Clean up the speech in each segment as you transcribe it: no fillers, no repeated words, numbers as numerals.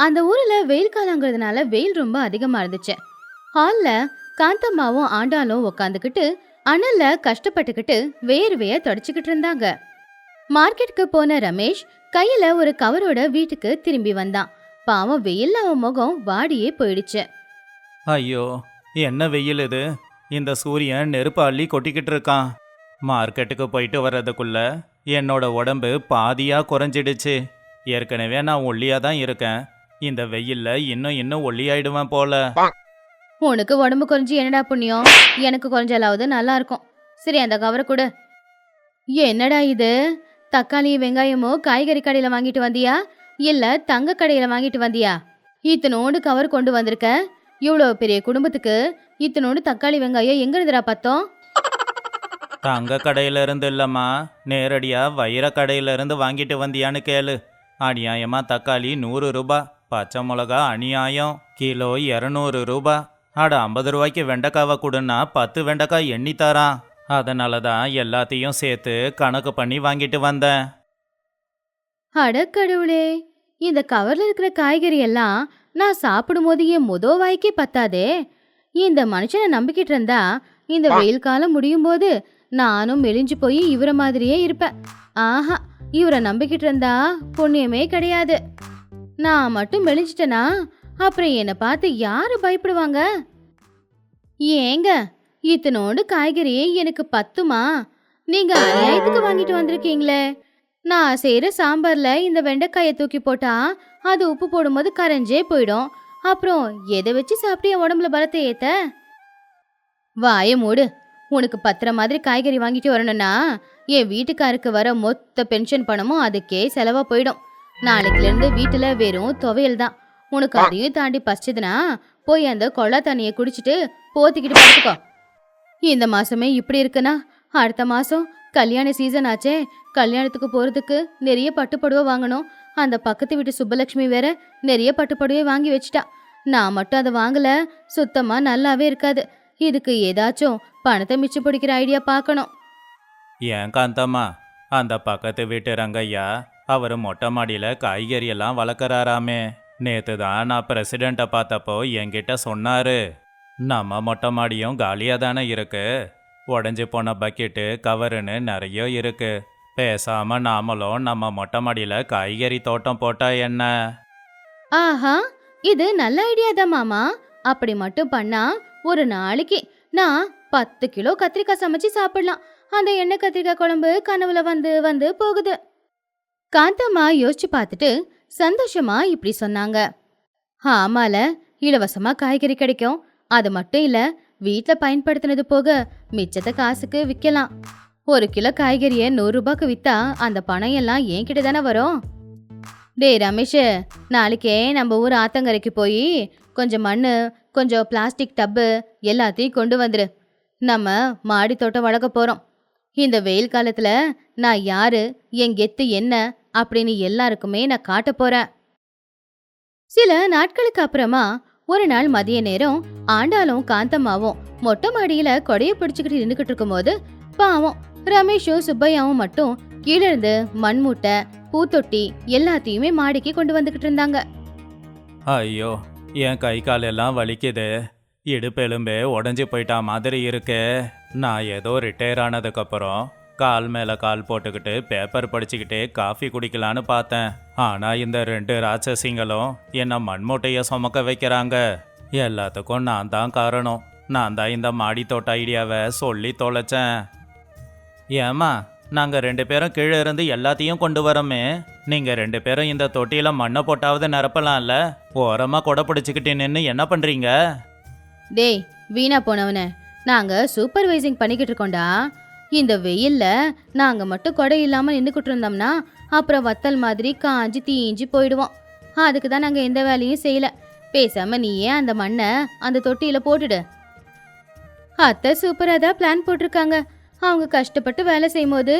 அந்த ஊர்ல வெயில் காலங்கிறதுனால வெயில் ரொம்ப அதிகமா இருந்துச்சு. ஹால்ல காந்தம்மாவும் ஆண்டாலும் உக்காந்துக்கிட்டு அனல்ல கஷ்டப்பட்டுக்கிட்டு வேர்வைய தொடச்சுக்கிட்டு இருந்தாங்க. மார்க்கெட்டுக்கு போன ரமேஷ் கையில ஒரு கவரோட வீட்டுக்கு திரும்பி வந்தான். பாவம் வெயில்ல அவன் முகம் வாடியே போயிடுச்சு. ஐயோ, என்ன வெயில் இது! இந்த சூரியன் நெருப்பு அள்ளி கொட்டிக்கிட்டு இருக்கான். மார்க்கெட்டுக்கு போயிட்டு வர்றதுக்குள்ள என்னோட உடம்பு பாதியா குறைஞ்சிடுச்சு. ஏற்கனவே நான் ஒல்லியா தான் இருக்கேன். இந்த வெயில்ல இன்னும் ஒல்லியாயிடுவேன் போல. உனக்கு உடம்பு குறைஞ்சி என்னடா புண்ணியம்? எனக்கு குறைஞ்சாலாவது நல்லா இருக்கும். சரி, அந்த கவரை கொடு. என்னடா இது? தக்காளி வெங்காயமோ காய்கறி கடையில வாங்கிட்டு வந்தியா இல்ல தங்க கடையில வாங்கிட்டு வந்தியா? இத்தனோண்டு கவர் கொண்டு வந்திருக்க. இவ்வளோ பெரிய குடும்பத்துக்கு இத்தனோண்டு தக்காளி வெங்காயம் எங்க இருந்துடா பத்தோம்? தங்க கடையில இருந்து இல்லம்மா, நேரடியா வைர கடையில இருந்து வாங்கிட்டு வந்தியான்னு கேளு. அநியாயமா தக்காளி 100 ரூபாய், பச்சை மிளகா அநியாயம் கிலோ 200 ரூபாய். அட 50 ரூபாய்க்கு வெண்டைக்காவை கொடுன்னா 10 வெண்டைக்காய் எண்ணி தரான். அதனால தான் எல்லாத்தையும் சேர்த்து கணக்கு பண்ணி வாங்கிட்டு வந்தேன். அடக்கடவுளே, இந்த கவர்ல இருக்கிற காய்கறி எல்லாம் நான் சாப்பிடும் போது என் வாய்க்கே பத்தாதே. இந்த மனுஷனை நம்பிக்கிட்டு இருந்தா இந்த வெயில் காலம் முடியும் போது நானும் மெலிஞ்சு போய் இவரை மாதிரியே இருப்பேன். ஆஹா, இவரை நம்பிக்கிட்டு இருந்தா புண்ணியமே கிடையாது. நான் மட்டும் மெலிஞ்சிட்டேனா அப்புறம் என்னை பார்த்து யாரு பயப்படுவாங்க? ஏங்க, இத்தனோண்டு காய்கறி எனக்கு பத்துமா? நீங்க அநியாயத்துக்கு வாங்கிட்டு வந்திருக்கீங்களே. நான் செய்யற சாம்பார்ல இந்த வெண்டைக்காயை தூக்கி போட்டா அது உப்பு போடும்போது கரைஞ்சே போயிடும். அப்புறம் எதை வச்சு சாப்பிட்டு என் உடம்புல பலத்தை ஏத்த? வாய மூடு. உனக்கு பத்திர மாதிரி காய்கறி வாங்கிட்டு வரணும்னா என் வீட்டுக்காருக்கு வர மொத்த பென்ஷன் பணமும் அதுக்கே செலவா போயிடும். நாளைக்குல இருந்து வீட்டுல வெறும் துவையல் தான். உனக்கு அதையும் தாண்டி பசிச்சதுன்னா போய் அந்த கொள்ளா தண்ணியை குடிச்சிட்டு போத்திக்கிட்டு பார்த்துக்கோ. இந்த மாசமே இப்படி இருக்குன்னா அடுத்த மாசம் கல்யாண சீசன் ஆச்சே. கல்யாணத்துக்கு போறதுக்கு நிறைய பட்டுப்புடவை வாங்கணும். அந்த பக்கத்து வீட்டு சுப்பலட்சுமி வேற நிறைய பட்டுப்புடவை வாங்கி வச்சுட்டா. நான் மட்டும் அதை வாங்கல, சுத்தமா நல்லாவே இருக்காது. இதுக்கு ஏதாச்சும் பணத்தை மிச்ச பிடிக்கிற ஐடியா பார்க்கணும். ஏன் காந்தம்மா, அந்த பக்கத்து வீட்டு ரங்கையா அவர் மொட்டை மாடியில் காய்கறி எல்லாம் வளர்க்குறாராமே. நேற்று தான் நான் பிரசிடெண்ட்டை பார்த்தப்போ என்கிட்ட சொன்னாரு. நம்ம மொட்டை மாடியும் காலியாக தானே இருக்கு. உடஞ்சி போன பக்கெட்டு கவருன்னு நிறைய இருக்கு. பேசாம நாமளும் நம்ம மொட்டை மாடியில் காய்கறி தோட்டம் போட்டா என்ன? ஆஹா, இது நல்ல ஐடியா தான் மாமா. அப்படி மட்டும் பண்ணா ஒரு நாளைக்கு நான் 10 கிலோ கத்திரிக்காய் சமைச்சு சாப்பிடலாம். அந்த எண்ணெய் கத்திரிக்காய் குழம்பு கனவுல வந்து வந்து போகுது. காந்தம்மா யோசிச்சு பார்த்துட்டு சந்தோஷமா இப்படி சொன்னாங்க. ஆமால, இலவசமா காய்கறி கிடைக்கும். அது மட்டும் இல்ல, வீட்டுல பயன்படுத்தினது போக மிச்சத்தை காசுக்கு விற்கலாம். 1 கிலோ காய்கறிய 100 ரூபாய்க்கு வித்தா அந்த பணம் எல்லாம் என்கிட்ட தானே வரும். டேய் ரமேஷ், நாளைக்கே நம்ம ஊர் ஆத்தங்கரைக்கு போய் கொஞ்சம் மண்ணு, கொஞ்சம் பிளாஸ்டிக் டப்பு எல்லாத்தையும் கொண்டு வந்துரு. நம்ம மாடி தோட்டம் வளர்க்க போறோம். இந்த வெயில் காலத்துல நான் யாரு, என் கெத்து என்ன அப்படின்னு எல்லாருக்குமே நான் காட்ட போறேன். சில நாட்களுக்கு அப்புறமா ஒரு நாள் மதிய நேரம் ஆண்டாலும் காந்தம்மாவும் மொட்டை மாடியில கொடைய பிடிச்சுக்கிட்டு நின்றுகிட்டு இருக்கும்போது பாவம் ரமேஷும் சுப்பையாவும் மட்டும் கீழே இருந்து மண்மூட்டை, பூத்தொட்டி எல்லாத்தையுமே மாடிக்கு கொண்டு வந்துகிட்டு இருந்தாங்க. ஐயோ, என் கை கால் எல்லாம் வலிக்குது. இடுப்பெலும்பே உடஞ்சி போயிட்டா மாதிரி இருக்கு. நான் ஏதோ ரிட்டையர் ஆனதுக்கப்புறம் கால் மேலே கால் போட்டுக்கிட்டு பேப்பர் படிச்சுக்கிட்டே காஃபி குடிக்கலான்னு பார்த்தேன். ஆனால் இந்த 2 ராட்சசிங்களும் என்னை மண்மூட்டையை சுமக்க வைக்கிறாங்க. எல்லாத்துக்கும் நான் தான் காரணம். நான் தான் இந்த மாடி தோட்ட ஐடியாவை சொல்லி தொலைச்சேன். ஏம்மா, நாங்கள் 2 பேரும் கீழே இருந்து எல்லாத்தையும் கொண்டு வரோமே. நீங்கள் 2 பேரும் இந்த தொட்டியில் மண்ணை போட்டாவது நிரப்பலாம்ல. ஓரமாக கொடை பிடிச்சிக்கிட்டு நின்று என்ன பண்ணுறீங்க? டேய் வீணா போனவன, நாங்க சூப்பர்வைசிங் பண்ணிக்கிட்டு இருக்கோம்டா. இந்த வெயில்ல நாங்க மட்டும் கொடை இல்லாம நின்றுக்கிட்டு இருந்தோம்னா அப்புறம் வத்தல் மாதிரி காஞ்சி தீஞ்சி போயிடுவோம். அதுக்கு தான் நாங்க எந்த வேலையும் செய்யல. பேசாம நீயே அந்த மண்ணை அந்த தொட்டியில போட்டுடு. அத்தை சூப்பரா தான் பிளான் போட்டிருக்காங்க. அவங்க கஷ்டப்பட்டு வேலை செய்யும் போது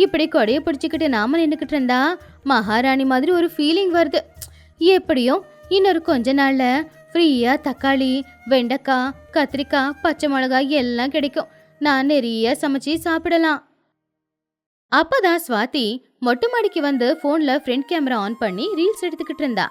இப்படி கொடைய பிடிச்சிக்கிட்டு நாம நின்றுக்கிட்டு இருந்தா மகாராணி மாதிரி ஒரு ஃபீலிங் வருது. எப்படியும் இன்னொரு கொஞ்ச நாள்ல ஃப்ரீயா தக்காளி, வெண்டைக்காய், கத்திரிக்காய், பச்சை மிளகாய் எல்லாம் கிடைக்கும். நான் நிறைய சமைச்சு சாப்பிடலாம். அப்பதான் ஸ்வாதி மொட்டை மாடிக்கு வந்து போன்ல ஃப்ரண்ட் கேமரா ஆன் பண்ணி ரீல்ஸ் எடுத்துக்கிட்டு இருந்தா.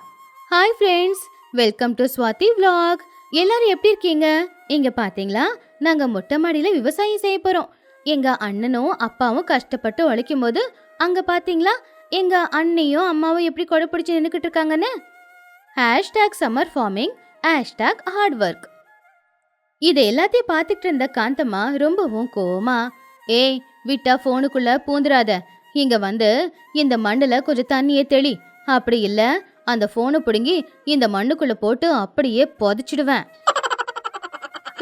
Hi friends, welcome to Swathi vlog. எல்லாரும் எப்படி இருக்கீங்க? இங்க பாத்தீங்களா, நாங்க மொட்டை மாடியில விவசாயம் செய்ய போறோம். எங்க அண்ணனும் அப்பாவும் கஷ்டப்பட்டு உழைக்கும் போது அங்க பாத்தீங்களா எங்க அண்ணியும் அம்மாவும் எப்படி கொடை பிடிச்சு நின்னுக்கிட்டு இருக்காங்கன்னு. #Summer farming #hard work. இது எல்லாத்தையும் பார்த்துட்டு இருந்த காந்தம்மா ரொம்பவும் கோவமா, ஏய் விட்டா போனுக்குள்ள பூந்துராத, இங்க வந்து இந்த மண்ணுல கொஞ்சம் தண்ணியே தெளி, அப்படி இல்ல அந்த போனை பிடுங்கி இந்த மண்ணுக்குள்ள போட்டு அப்படியே புதைச்சிடுவேன்.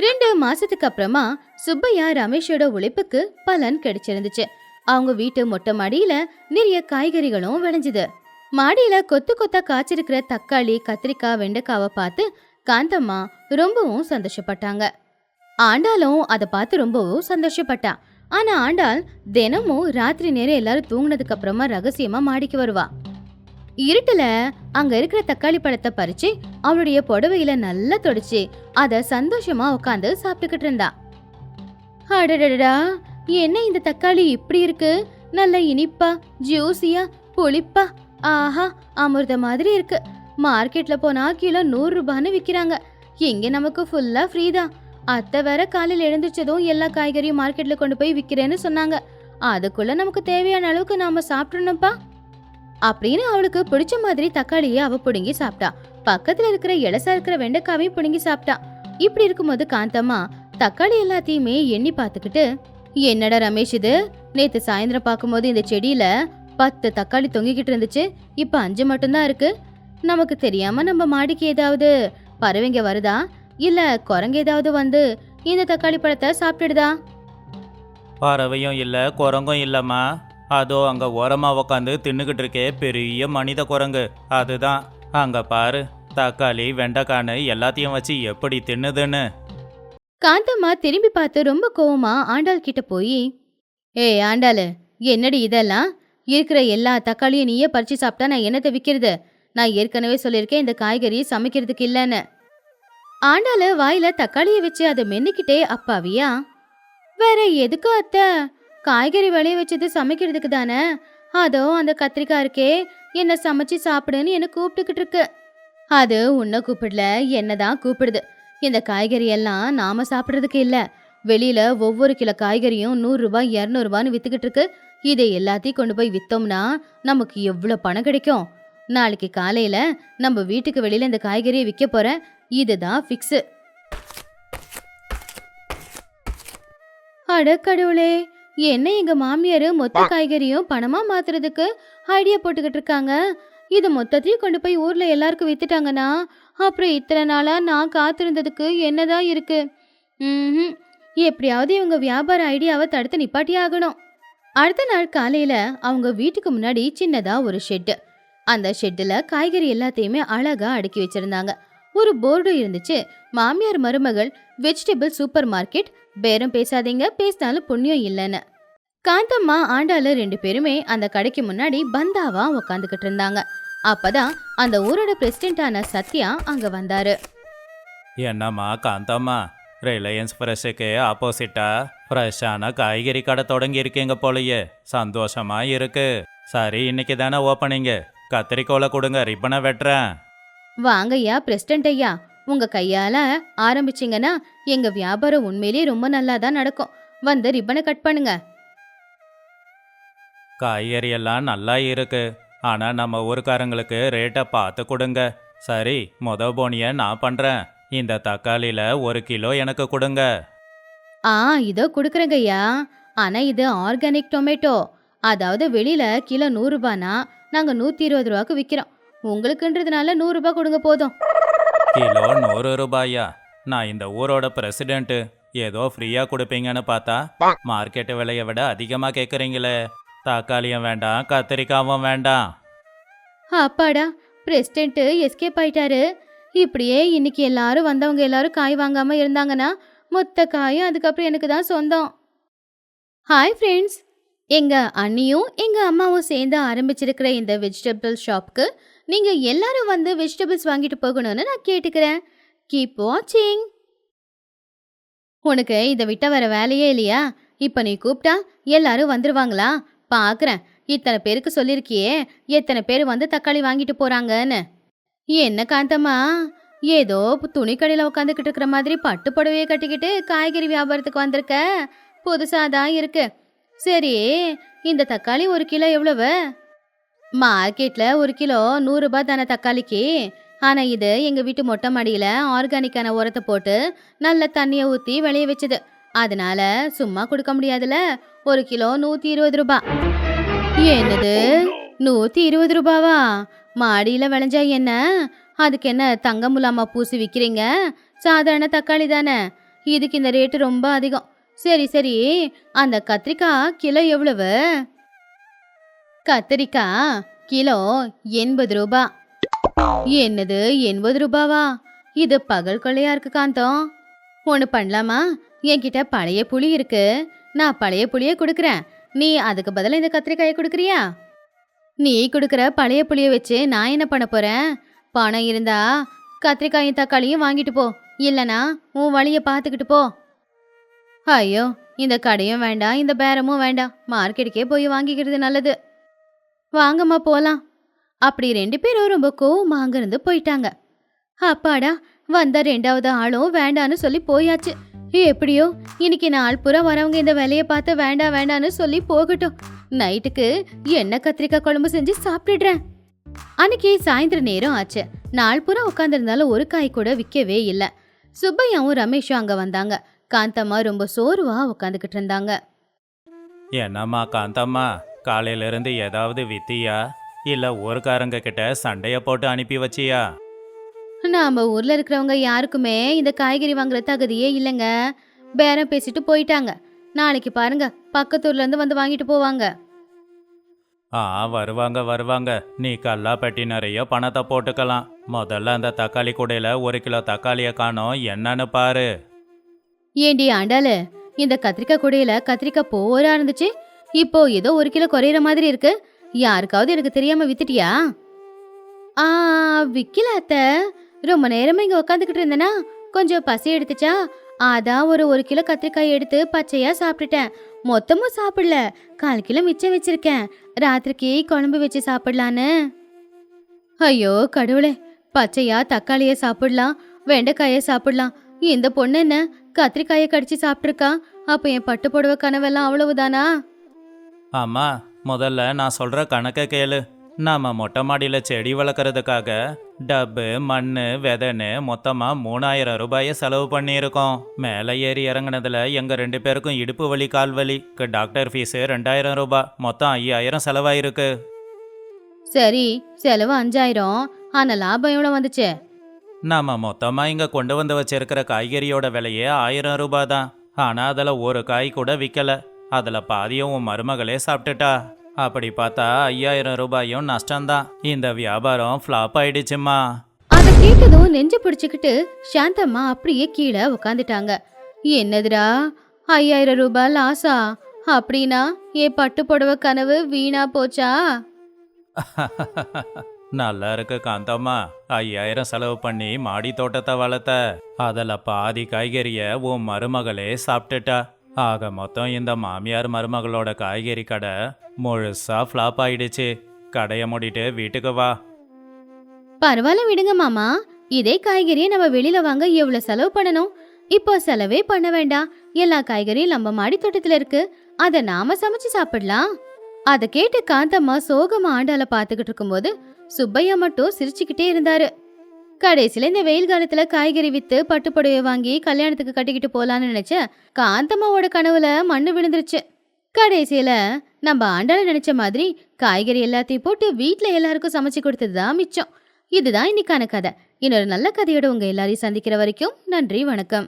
2 மாசத்துக்கு அப்புறமா சுப்பையா ரமேஷோட உழைப்புக்கு பலன் கிடைச்சிருந்துச்சு. அவங்க வீட்டு மொட்டை மாடியில நிறைய காய்கறிகளும் விளைஞ்சுது. மாடியில கொத்து கொத்தா காய்ச்சிருக்கிற தக்காளி, கத்திரிக்காய், வெண்டைக்காவை பார்த்து காந்தம்மா ரொம்பவும் சந்தோஷப்பட்டாங்க. ஆண்டாலும் அதை பார்த்து ரொம்பவும் சந்தோஷப்பட்டா. ஆனா ஆண்டாள் தினமும் ராத்திரி நேரம் எல்லாரும் தூங்குனதுக்கு அப்புறமா ரகசியமா மாடிக்கு வருவா. இருட்டுல அங்க இருக்கிற தக்காளி பழத்தை பறிச்சு அவளுடைய புடவையில நல்லா தொடச்சு அத சந்தோஷமா உட்காந்து சாப்பிட்டுக்கிட்டு இருந்தா. அடடடா, என்ன இந்த தக்காளி இப்படி இருக்கு, நல்ல இனிப்பா, ஜூசியா, புளிப்பா, ஆஹா அமிர்த மாதிரி இருக்கு. மார்க்கெட்ல போனா கிலோ 100 ரூபான்னு விக்கிறாங்க. இங்க நமக்கு ஃபுல்லா ஃப்ரீ தான். அத்தை வேற காலையில் எழுந்திரிச்சதும் எல்லா காய்கறியும் மார்க்கெட்ல கொண்டு போய் விக்கிறேன்னு சொன்னாங்க. அதுக்குள்ள நமக்கு தேவையான அளவுக்கு நாம சாப்பிடணும்ப்பா அப்படின்னு அவளுக்கு பிடிச்ச மாதிரி தக்காளியை அவ புடுங்கி சாப்பிட்டா. பக்கத்துல இருக்கிற இலசா இருக்கிற வெண்டைக்காவையும் புடுங்கி சாப்பிட்டா. இப்படி இருக்கும்போது காந்தம்மா தக்காளி எல்லாத்தையுமே எண்ணி பார்த்துக்கிட்டு, என்னடா ரமேஷ் இது, நேத்து சாயந்தரம் பார்க்கும்போது இந்த செடியில 10 தக்காளி தொங்கிக்கிட்டு இருந்துச்சு, இப்ப 5 மட்டும்தான் இருக்கு. நமக்கு தெரியாம நம்ம மாடிக்கு ஏதாவது பறவைங்க வருதா, இல்ல குரங்கு ஏதாவது வந்து இந்த தக்காளி பழத்தை சாப்பிட்டுடுதா? பறவையும் இல்லை குரங்கும் இல்லைம்மா. அதோ அங்கே ஓரமாக உக்காந்து தின்னுக்கிட்டு இருக்கே பெரிய மனித குரங்கு, அதுதான். அங்கே பாரு, தக்காளி வெண்டைக்கான்னு எல்லாத்தையும் வச்சு எப்படி தின்னுதுன்னு. காந்தம்மா திரும்பி பார்த்து ரொம்ப கோவமா ஆண்டாள் கிட்ட போய், ஏய் ஆண்டாளு, என்னடி இதெல்லாம், இருக்கிற எல்லா தக்காளியும் நீயே பறிச்சு சாப்பிட்டா நான் என்னத்தை விற்கிறது? நான் ஏற்கனவே சொல்லியிருக்கேன் இந்த காய்கறி சமைக்கிறதுக்கு இல்லைன்னு. ஆண்டாளு வாயில தக்காளியை வச்சு அதை மென்னுக்கிட்டே அப்பாவியா, வேற எதுக்கு அத்தை, காய்கறி விளைய வச்சது சமைக்கிறதுக்கு தானே. அதோ அந்த கத்திரிக்காய் இருக்கே, என்ன சமைச்சு சாப்பிடுன்னு என்ன கூப்பிட்டுக்கிட்டு இருக்கு. அது உன்னை கூப்பிடல, என்னதான் கூப்பிடுது. இந்த காய்கறி எல்லாம் நாம சாப்பிட்றதுக்கு இல்ல, வெளியில ஒவ்வொரு கிலோ காய்கறியும் 100 ரூபாய் 200 ரூபான்னு வித்துக்கிட்டு இருக்கு. இதை எல்லாத்தையும் கொண்டு போய் வித்தோம்னா நமக்கு எவ்வளவு பணம் கிடைக்கும். நாளைக்கு காலையில நம்ம வீட்டுக்கு வெளியில இந்த காய்கறியை விற்க போறேன், இதுதான் ஃபிக்ஸ். அட கடவுளே, என்ன எங்க மாமியார் மொத்த காய்கறியும் பணமா மாத்துறதுக்கு ஐடியா போட்டுக்கிட்டு இருக்காங்க. இது மொத்தத்தையும் கொண்டு போய் ஊர்ல எல்லாருக்கும் வித்துட்டாங்கன்னா அப்புறம் இத்தனை நாளா நான் காத்திருந்ததுக்கு என்னதான் இருக்கு? எப்படியாவது இவங்க வியாபார ஐடியாவை தடுத்து நிப்பாட்டியே ஆகணும். அடுத்த நாள் காலையில அவங்க வீட்டுக்கு முன்னாடி சின்னதா ஒரு ஷெட்டு. அந்த ஷெட்டுல காய்கறி எல்லாத்தையுமே அழகா அடுக்கி வச்சிருந்தாங்க. ஒரு போர்டு இருந்துச்சு, மாமியார் மருமகள் வெஜிடபிள் சூப்பர் மார்க்கெட், பேரம் பேசாதீங்க, பேசினாலும் புண்ணியம் இல்லைன்னு. காந்தம்மா ஆண்டாளு 2 பேருமே அந்த கடைக்கு முன்னாடி பந்தாவா உக்காந்துக்கிட்டு இருந்தாங்க. அப்பதான் அந்த ஊரோட பிரசிடென்டான சத்யா அங்க வந்தாரு. என்னம்மா காந்தம்மா, ரிலையன்ஸ் ஃப்ரெஷ்ஷுக்கு ஆப்போசிட்டா ஃப்ரெஷ்ஷான காய்கறி கடை தொடங்கி இருக்கீங்க போலயே, சந்தோஷமா இருக்கு. சரி, இன்னைக்கு தானே ஓப்பனிங்கு, கத்திரிக்கோலை கொடுங்க, ரிப்பனை வெட்டுறேன். வாங்கய்யா பிரசிடென்ட் ஐயா, உங்க கையால ஆரம்பிச்சிங்கன்னா எங்க வியாபாரம் உண்மையிலேயே ரொம்ப நல்லா தான் நடக்கும். வந்து ரிப்பனை கட் பண்ணுங்க. காய்கறி எல்லாம் நல்லா இருக்கு, ஆனால் நம்ம ஊருக்காரங்களுக்கு ரேட்டை பார்த்து கொடுங்க. சரி, போனியை நான் பண்ணுறேன். இந்த தக்காளியில் 1 கிலோ எனக்கு கொடுங்க. இதோ கொடுக்குறேங்க ஐயா. ஆனா இது ஆர்கானிக் டொமேட்டோ, அதாவது வெளியில கிலோ 100 ரூபானா நாங்க 120 ரூபாய்க்கு விற்கிறோம். உங்களுக்குன்றதுனால 100 ரூபாய் கொடுங்க போதும். கிலோ 100 ரூபாயா? நான் இந்த ஊரோட பிரசிடென்ட்டு, ஏதோ ஃப்ரீயாக கொடுப்பீங்கன்னு பார்த்தா மார்க்கெட்டு விலையை விட அதிகமாக கேட்குறீங்களே. தக்காளியும் வேண்டாம், கத்திரிக்காவும் வேண்டாம். அப்பாடா, பிரசிடென்ட் எஸ்கேப் ஆயிட்டாரு. இப்படியே இன்னைக்கு எல்லாரும் வந்தவங்க எல்லாரும் காய் வாங்காம இருந்தாங்கன்னா மொத்த காயும் அதுக்கப்புறம் எனக்கு தான் சொந்தம். ஹாய் ஃப்ரெண்ட்ஸ், எங்க அண்ணியும் எங்க அம்மாவும் சேர்ந்து ஆரம்பிச்சிருக்கிற இந்த வெஜிடபிள் ஷாப்க்கு நீங்க எல்லாரும் வந்து வெஜிடபிள்ஸ் வாங்கிட்டு போகணும்னு நான் கேட்டுக்கிறேன். கீப் வாட்சிங். உனக்கு இதை விட்ட வர வேலையே இல்லையா? இப்ப நீ கூப்பிட்டா எல்லாரும் வந்துருவாங்களா? பாக்குறேன். இத்தனை பேருக்கு சொல்லிருக்கியே, எத்தனை பேர் வந்து தக்காளி வாங்கிட்டு போறாங்கன்னு. என்ன காந்தம்மா, ஏதோ துணி கடையில உட்காந்துக்கிட்டு இருக்கிற மாதிரி பட்டு புடவையை கட்டிக்கிட்டு காய்கறி வியாபாரத்துக்கு வந்திருக்க. புதுசா தான் இருக்கு. சரி, இந்த தக்காளி 1 கிலோ எவ்வளவு? மார்க்கெட்ல 1 கிலோ 100 ரூபாய் தானே தக்காளிக்கு. ஆனா இது எங்க வீட்டு மொட்டை மாடியில ஆர்கானிக்கான உரத்தை போட்டு நல்ல தண்ணியை ஊத்தி விளைய வச்சது. அதனால சும்மா கொடுக்க முடியாதுல. 1 கிலோ 120 ரூபாய். என்னது, 120 ரூபாவா? மாடியில விளைஞ்சா என்ன? அதுக்கு என்ன தங்க முலாமா பூசி விற்கிறீங்க? சாதாரண தக்காளி தானே, இதுக்கு இந்த ரேட்டு ரொம்ப அதிகம். சரி சரி, அந்த கத்திரிக்காய் கிலோ எவ்வளவு? கத்திரிக்காய் கிலோ 80 ரூபாய். என்னது, 80 ரூபாவா? இது பகல் கொள்ளையா இருக்கு காந்தம். ஒன்று பண்ணலாமா? என்கிட்ட பழைய புளி இருக்கு, நான் பழைய புளியை கொடுக்குறேன். நீ அதுக்கு பதிலாக இந்த கத்திரிக்காயை கொடுக்குறியா? நீ கொடுக்குற பழைய புளியை வச்சு நான் என்ன பண்ண போறேன்? பணம் இருந்தா கத்திரிக்காயும் தக்காளியும் வாங்கிட்டு போ, இல்லைனா உன் வழியை பார்த்துக்கிட்டு போ. ஐயோ, இந்த கடையும் வேண்டாம், இந்த பேரமும் வேண்டாம், மார்க்கெட்டுக்கே போய் வாங்கிக்கிறது நல்லது. வாங்கம்மா போலாம். அப்படி 2 பேரும் ரொம்ப கோவமா அங்கிருந்து போயிட்டாங்க. அப்பாடா, வந்த 2வது ஆளும் வேண்டான்னு சொல்லி போயாச்சு. எப்படியோ இன்னைக்கு நாள் பூரா வரவங்க இந்த வேலையை பார்த்து வேண்டாம் வேண்டான்னு சொல்லி போகட்டும். நைட்டுக்கு எண்ணெய் கத்திரிக்காய் குழம்பு செஞ்சு சாப்பிட்டுடுறேன். அன்னைக்கு சாயந்தரம் நேரம் ஆச்சு. நாள் பூரா உட்காந்துருந்தாலும் ஒரு காய் கூட விற்கவே இல்லை. சுப்பையாவும் ரமேஷும் அங்க வந்தாங்க. காந்தம்மா ரொம்ப சோர்வா உட்காந்துக்கிட்டு இருந்தாங்க. என்னம்மா காந்தம்மா, காலையிலிருந்து ஏதாவது வித்தியா இல்லை ஊர்க்காரங்க கிட்ட சண்டைய போட்டு அனுப்பி வச்சியா? நாம ஊர்ல இருக்கிறவங்க யாருக்குமே இந்த காய்கறி வாங்குற தகுதியே இல்லைங்க. பேரம் பேசிட்டு போயிட்டாங்க. நாளைக்கு பாருங்க, பக்கத்தூர்ல இருந்து வந்து வாங்கிட்டு போவாங்க. வருவாங்க வருவாங்க. நீ கல்லா பெட்டி நிறைய பணத்தை போட்டுக்கலாம். முதல்ல அந்த தக்காளி கூடையில 1 கிலோ தக்காளியை காணோம், என்னன்னு பாரு. ஏண்டி ஆண்டாளு, இந்த கத்திரிக்காய் கூடையில கத்திரிக்காய் போரா இருந்துச்சு, இப்போ ஏதோ 1 கிலோ குறையிற மாதிரி இருக்கு. யாருக்காவது எனக்கு தெரியாம வித்துட்டியா? விக்கல அத்தை. ரொம்ப நேரமா இங்க உட்காந்துக்கிட்டு இருந்தேனா, கொஞ்சம் பசி எடுத்துச்சா, அதான் ஒரு 1 கிலோ கத்திரிக்காய் எடுத்து பச்சையா சாப்பிட்டுட்டேன். மொத்தமும் சாப்பிடல, 1/4 கிலோ மிச்சம் வச்சிருக்கேன், ராத்திரிக்கு குழம்பு வச்சு சாப்பிடலான்னு. ஐயோ கடவுளே, பச்சையா தக்காளிய சாப்பிடலாம், வெண்டைக்காயை சாப்பிடலாம். இந்த பொண்ணு என்ன கத்திரிக்காயை கடிச்சு சாப்பிட்ருக்கா? அப்ப என் பட்டு புடவை கனவெல்லாம் அவ்வளவுதானா? அம்மா, முதல்ல நான் சொல்ற கணக்கை கேளு. நாம மொட்டை மாடியில் செடி வளர்க்குறதுக்காக டப்பு மண் விதைன்னு மொத்தமாக 3000 ரூபாயை செலவு பண்ணியிருக்கோம். மேலே ஏறி இறங்குனதுல எங்கள் 2 பேருக்கும் இடுப்பு வலி கால் வலி, டாக்டர் ஃபீஸு 2000 ரூபாய், மொத்தம் 5000 செலவாயிருக்கு. சரி, செலவு 5000, ஆனா லாபம் எவ்வளோ வந்துச்சு? நாம மொத்தமாக இங்கே கொண்டு வந்து வச்சிருக்கிற காய்கறியோட விலையே 1000 ரூபாய் தான். ஆனால் அதில் ஒரு காய் கூட விற்கல. அதில் பாதியும் உன் மருமகளே சாப்பிட்டுட்டா. அப்படி பார்த்தா 5000 ரூபாயும் நஷ்டம்தான். இந்த வியாபாரம் ஃப்ளாப் ஆயிடுச்சுமா. அதை கேட்டதும் நெஞ்சு பிடிச்சுக்கிட்டு சாந்தம்மா அப்படியே கீழே உட்காந்துட்டாங்க. என்னதுடா 5000 ரூபாய் லாஸா? அப்படின்னா என் பட்டு புடவை கனவு வீணா போச்சா? நல்லா இருக்கு காந்தம்மா, 5000 செலவு பண்ணி மாடி தோட்டத்தை வளர்த்த, அதில் பாதி காய்கறியை உன் மருமகளே சாப்பிட்டுட்டா. ஆக மொத்தம் இந்த மாமியார் மருமகளோட காய்கறி கடை முழுசா ஃப்ளாப் ஆயிடுச்சு. கடையை மூடிட்டு வீட்டுக்கு வா. பரவாயில்ல விடுங்க மாமா, இதே காய்கறியை நம்ம வெளியில வாங்க எவ்வளவு செலவு பண்ணணும்? இப்போ செலவே பண்ண வேண்டாம், எல்லா காய்கறியும் நம்ம மாடி தோட்டத்துல இருக்கு, அதை நாம சமைச்சு சாப்பிடலாம். அதை கேட்டு காந்தம்மா சோகமா ஆண்டால பாத்துக்கிட்டு இருக்கும்போது சுப்பையா மட்டும் சிரிச்சுக்கிட்டே இருந்தாரு. கடைசியில இந்த வெயில் காலத்துல காய்கறி வித்து பட்டு புடவை வாங்கி கல்யாணத்துக்கு கட்டிக்கிட்டு போலான்னு நினைச்ச காந்தம்மாவோட கனவுல மண்ணு விழுந்துருச்சு. கடைசியில நம்ம ஆண்டால நினைச்ச மாதிரி காய்கறி எல்லாத்தையும் போட்டு வீட்டுல எல்லாருக்கும் சமைச்சு கொடுத்ததுதான் மிச்சம். இதுதான் இன்னைக்கான கதை. இன்னொரு நல்ல கதையோட உங்க எல்லாரையும் சந்திக்கிற வரைக்கும் நன்றி, வணக்கம்.